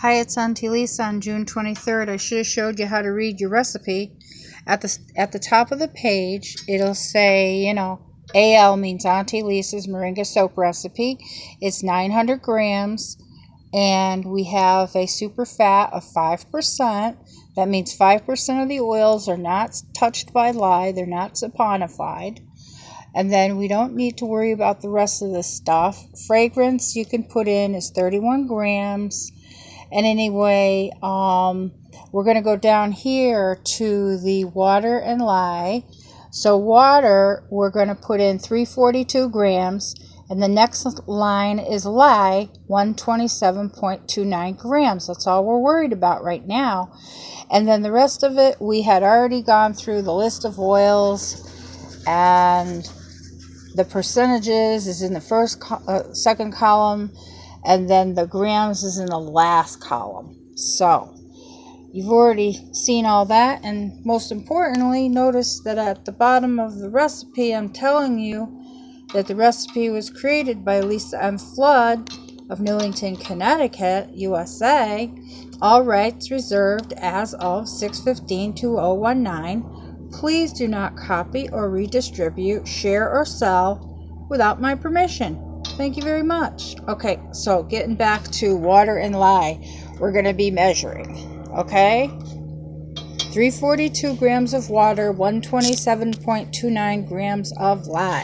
Hi, it's Auntie Lisa on June 23rd. I should have showed you how to read your recipe. At the top of the page, it'll say, AL means Auntie Lisa's Moringa Soap Recipe. It's 900 grams, and we have a super fat of 5%. That means 5% of the oils are not touched by lye. They're not saponified. And then we don't need to worry about the rest of this stuff. Fragrance you can put in is 31 grams. And anyway, we're going to go down here to the water and lye. So water, we're going to put in 342 grams. And the next line is lye, 127.29 grams. That's all we're worried about right now. And then the rest of it, we had already gone through the list of oils, and the percentages is in the second column, and then the grams is in the last column. So you've already seen all that, and most importantly, notice that at the bottom of the recipe, I'm telling you that the recipe was created by Lisa M. Flood of Newington, Connecticut, USA. All rights reserved as of 6/15/2019. Please do not copy or redistribute, share, or sell without my permission. Thank you very much. Okay, so getting back to water and lye, we're going to be measuring, okay? 342 grams of water, 127.29 grams of lye.